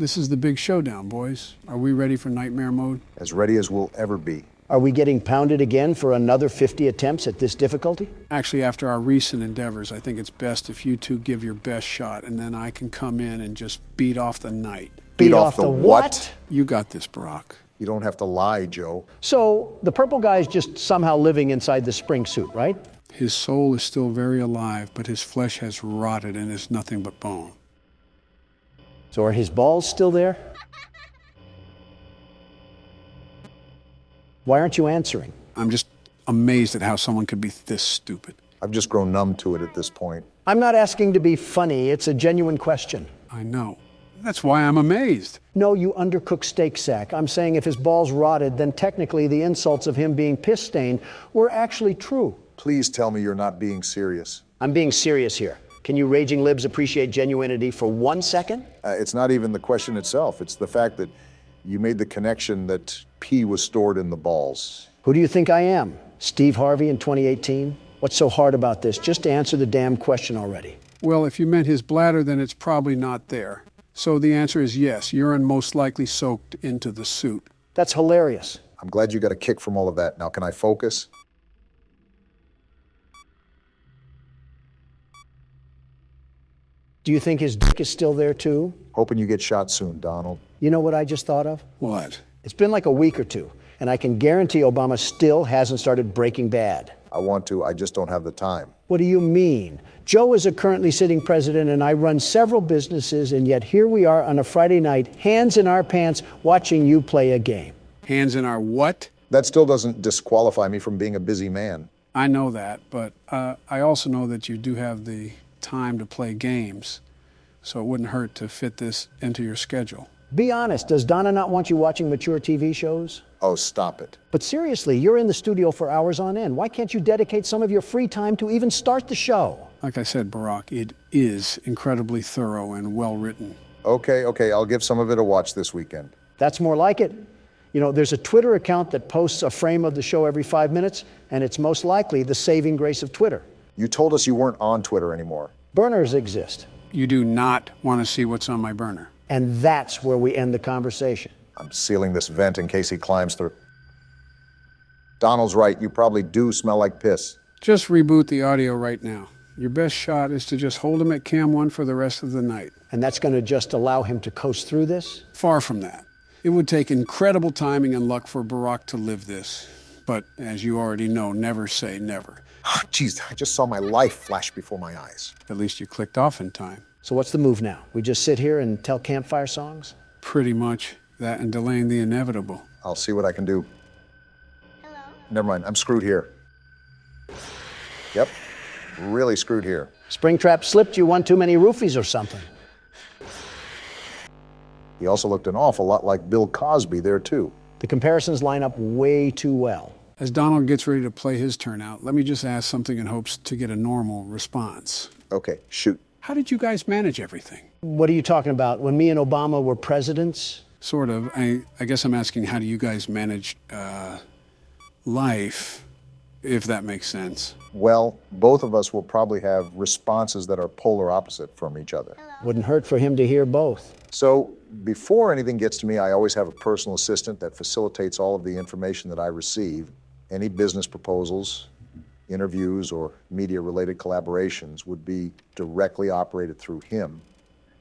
This is the big showdown, boys. Are we ready for nightmare mode? As ready as we'll ever be. Are we getting pounded again for another 50 attempts at this difficulty? Actually, after our recent endeavors, I think it's best if you two give your best shot, and then I can come in and just beat off the night. Beat off the what? You got this, Barack. You don't have to lie, Joe. So, the purple guy's just somehow living inside the spring suit, right? His soul is still very alive, but his flesh has rotted and is nothing but bone. So are his balls still there? Why aren't you answering? I'm just amazed at how someone could be this stupid. I've just grown numb to it at this point. I'm not asking to be funny. It's a genuine question. I know. That's why I'm amazed. No, you undercooked steak sack. I'm saying if his balls rotted, then technically the insults of him being piss-stained were actually true. Please tell me you're not being serious. I'm being serious here. Can you raging libs appreciate genuinity for 1 second? It's not even the question itself. It's the fact that you made the connection that pee was stored in the balls. Who do you think I am? Steve Harvey in 2018? What's so hard about this? Just answer the damn question already. Well, if you meant his bladder, then it's probably not there. So the answer is yes, urine most likely soaked into the suit. That's hilarious. I'm glad you got a kick from all of that. Now, can I focus? Do you think his dick is still there too? Hoping you get shot soon, Donald. You know what I just thought of? What? It's been like a week or two, and I can guarantee Obama still hasn't started Breaking Bad. I want to, I just don't have the time. What do you mean? Joe is a currently sitting president, and I run several businesses, and yet here we are on a Friday night, hands in our pants, watching you play a game. Hands in our what? That still doesn't disqualify me from being a busy man. I know that, but I also know that you do have the time to play games, so it wouldn't hurt to fit this into your schedule. Be honest, does Donna not want you watching mature TV shows? Oh, stop it. But seriously, you're in the studio for hours on end. Why can't you dedicate some of your free time to even start the show? Like I said, Barack, it is incredibly thorough and well written. Okay, I'll give some of it a watch this weekend. That's more like it. You know, there's a Twitter account that posts a frame of the show every 5 minutes, and it's most likely the saving grace of Twitter. You told us you weren't on Twitter anymore. Burners exist. You do not want to see what's on my burner. And that's where we end the conversation. I'm sealing this vent in case he climbs through. Donald's right, you probably do smell like piss. Just reboot the audio right now. Your best shot is to just hold him at cam 1 for the rest of the night. And that's going to just allow him to coast through this? Far from that. It would take incredible timing and luck for Barack to live this. But as you already know, never say never. Jeez, I just saw my life flash before my eyes. At least you clicked off in time. So what's the move now? We just sit here and tell campfire songs? Pretty much that and delaying the inevitable. I'll see what I can do. Hello? Never mind, I'm screwed here. Yep, really screwed here. Springtrap slipped you one too many roofies or something. He also looked an awful lot like Bill Cosby there, too. The comparisons line up way too well. As Donald gets ready to play his turn out, let me just ask something in hopes to get a normal response. Okay, shoot. How did you guys manage everything? What are you talking about? When me and Obama were presidents? Sort of. I guess I'm asking, how do you guys manage life, if that makes sense? Well, both of us will probably have responses that are polar opposite from each other. Wouldn't hurt for him to hear both. So before anything gets to me, I always have a personal assistant that facilitates all of the information that I receive. Any business proposals, interviews, or media-related collaborations would be directly operated through him.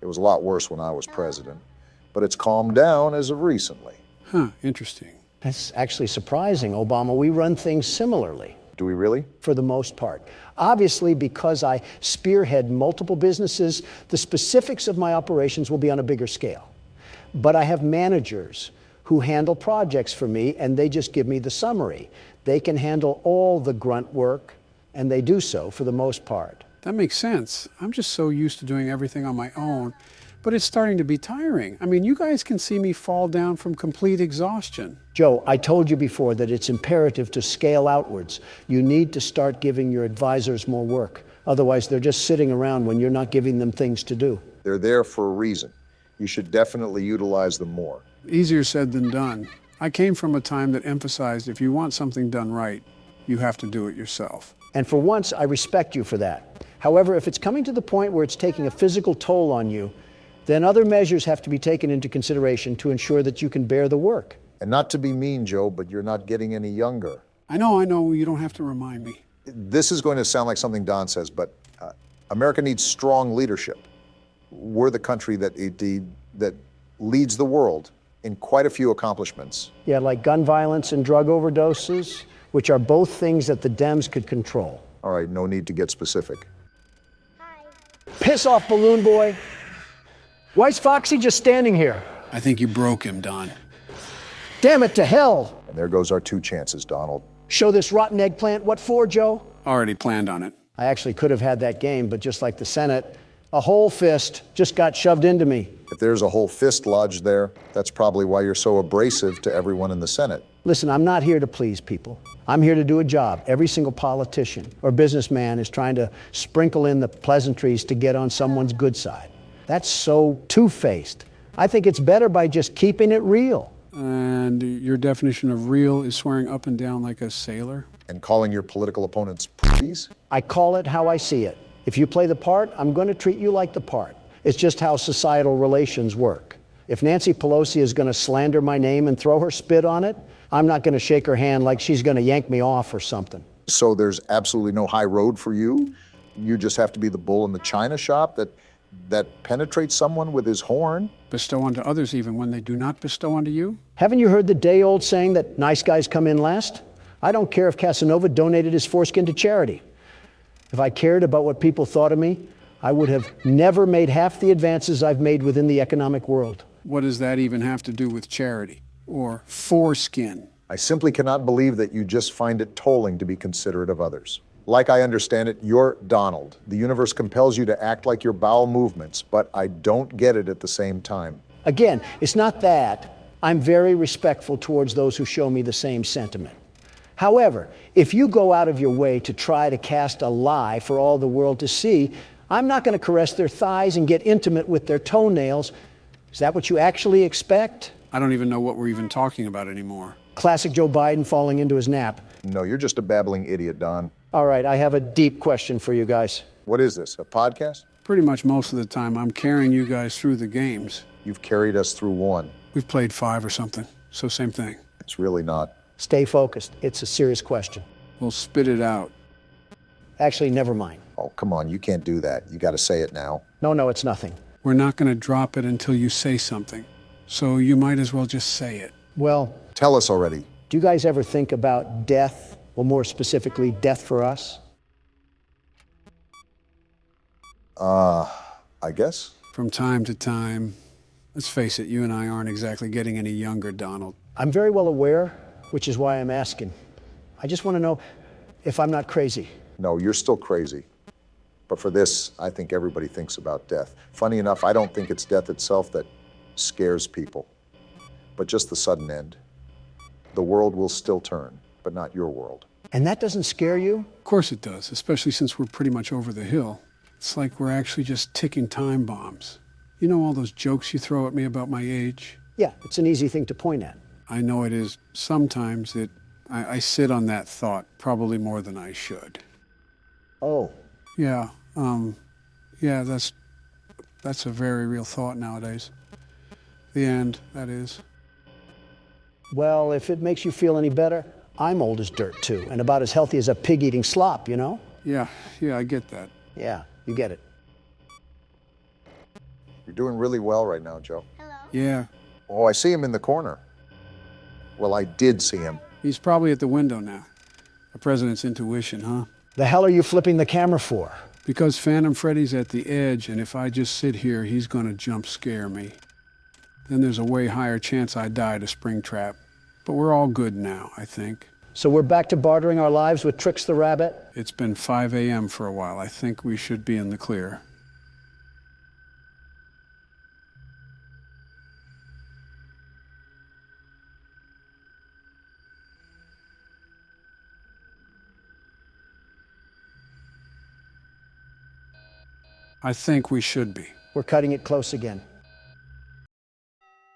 It was a lot worse when I was president, but it's calmed down as of recently. Huh, interesting. That's actually surprising, Obama. We run things similarly. Do we really? For the most part. Obviously, because I spearhead multiple businesses, the specifics of my operations will be on a bigger scale. But I have managers who handle projects for me, and they just give me the summary. They can handle all the grunt work, and they do so for the most part. That makes sense. I'm just so used to doing everything on my own, but it's starting to be tiring. I mean, you guys can see me fall down from complete exhaustion. Joe, I told you before that it's imperative to scale outwards. You need to start giving your advisors more work. Otherwise, they're just sitting around when you're not giving them things to do. They're there for a reason. You should definitely utilize them more. Easier said than done. I came from a time that emphasized if you want something done right, you have to do it yourself. And for once, I respect you for that. However, if it's coming to the point where it's taking a physical toll on you, then other measures have to be taken into consideration to ensure that you can bear the work. And not to be mean, Joe, but you're not getting any younger. I know, you don't have to remind me. This is going to sound like something Don says, but America needs strong leadership. We're the country that leads the world in quite a few accomplishments. Yeah, like gun violence and drug overdoses, which are both things that the Dems could control. All right, no need to get specific. Piss off, balloon boy. Why's Foxy just standing here? I think you broke him, Don. Damn it to hell. And there goes our 2 chances, Donald. Show this rotten eggplant. What for, Joe? Already planned on it. I actually could have had that game, but just like the Senate, a whole fist just got shoved into me. If there's a whole fist lodged there, that's probably why you're so abrasive to everyone in the Senate. Listen, I'm not here to please people. I'm here to do a job. Every single politician or businessman is trying to sprinkle in the pleasantries to get on someone's good side. That's so two-faced. I think it's better by just keeping it real. And your definition of real is swearing up and down like a sailor? And calling your political opponents please? I call it how I see it. If you play the part, I'm going to treat you like the part. It's just how societal relations work. If Nancy Pelosi is going to slander my name and throw her spit on it, I'm not going to shake her hand like she's going to yank me off or something. So there's absolutely no high road for you? You just have to be the bull in the china shop that penetrates someone with his horn? Bestow onto others even when they do not bestow onto you? Haven't you heard the day-old saying that nice guys come in last? I don't care if Casanova donated his foreskin to charity. If I cared about what people thought of me, I would have never made half the advances I've made within the economic world. What does that even have to do with charity? Or foreskin? I simply cannot believe that you just find it tolling to be considerate of others. Like I understand it, you're Donald. The universe compels you to act like your bowel movements, but I don't get it at the same time. Again, it's not that. I'm very respectful towards those who show me the same sentiment. However, if you go out of your way to try to cast a lie for all the world to see, I'm not going to caress their thighs and get intimate with their toenails. Is that what you actually expect? I don't even know what we're even talking about anymore. Classic Joe Biden falling into his nap. No, you're just a babbling idiot, Don. All right, I have a deep question for you guys. What is this, a podcast? Pretty much most of the time I'm carrying you guys through the games. You've carried us through one. We've played 5 or something, so same thing. It's really not. Stay focused. It's a serious question. We'll spit it out. Actually, never mind. Oh, come on, you can't do that. You got to say it now. No, it's nothing. We're not going to drop it until you say something. So you might as well just say it. Well, Tell us already. do you guys ever think about death? Well, more specifically, death for us? I guess. From time to time. Let's face it, you and I aren't exactly getting any younger, Donald. I'm very well aware, which is why I'm asking. I just want to know if I'm not crazy. No, you're still crazy. But for this, I think everybody thinks about death. Funny enough, I don't think it's death itself that scares people, but just the sudden end. The world will still turn, but not your world. And that doesn't scare you? Of course it does, especially since we're pretty much over the hill. It's like we're actually just ticking time bombs. You know all those jokes you throw at me about my age? Yeah, it's an easy thing to point at. I know it is. Sometimes I sit on that thought probably more than I should. Oh, Yeah, that's a very real thought nowadays. The end, that is. well, if it makes you feel any better, I'm old as dirt too, and about as healthy as a pig eating slop, you know? Yeah, I get that. Yeah, you get it. You're doing really well right now, Joe. Yeah, Oh, I see him in the corner. Well, I did see him. he's probably at the window now. The president's intuition, huh? The hell are you flipping the camera for? Because Phantom Freddy's at the edge, and if I just sit here, he's gonna jump scare me. Then there's a way higher chance I die to Springtrap. But we're all good now, I think. So we're back to bartering our lives with Trix the Rabbit? It's been 5 a.m. for a while. I think we should be in the clear. I think we should be. We're cutting it close again.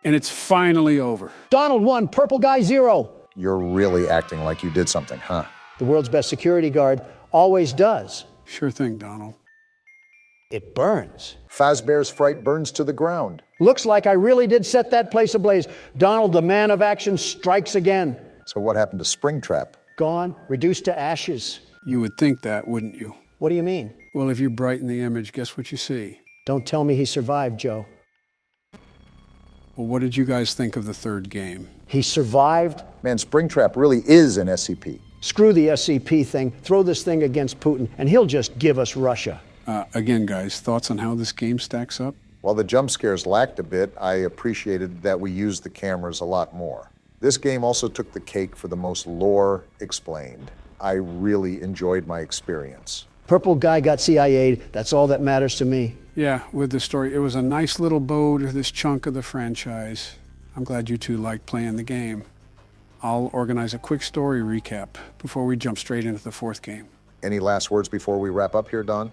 And it's finally over. Donald 1, Purple Guy 0. You're really acting like you did something, huh? The world's best security guard always does. Sure thing, Donald. It burns. Fazbear's Fright burns to the ground. Looks like I really did set that place ablaze. Donald, the man of action, strikes again. So what happened to Springtrap? Gone, reduced to ashes. You would think that, wouldn't you? What do you mean? Well, if you brighten the image, guess what you see? Don't tell me he survived, Joe. Well, what did you guys think of the third game? He survived? Man, Springtrap really is an SCP. Screw the SCP thing. Throw this thing against Putin, and he'll just give us Russia. Again, guys, thoughts on how this game stacks up? While the jump scares lacked a bit, I appreciated that we used the cameras a lot more. This game also took the cake for the most lore explained. I really enjoyed my experience. Purple guy got CIA'd. That's all that matters to me. Yeah, with the story. It was a nice little bow to this chunk of the franchise. I'm glad you two liked playing the game. I'll organize a quick story recap before we jump straight into the fourth game. Any last words before we wrap up here, Don?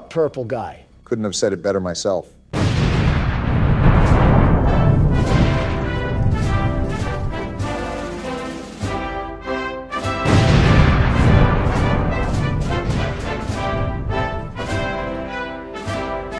Purple guy. Couldn't have said it better myself.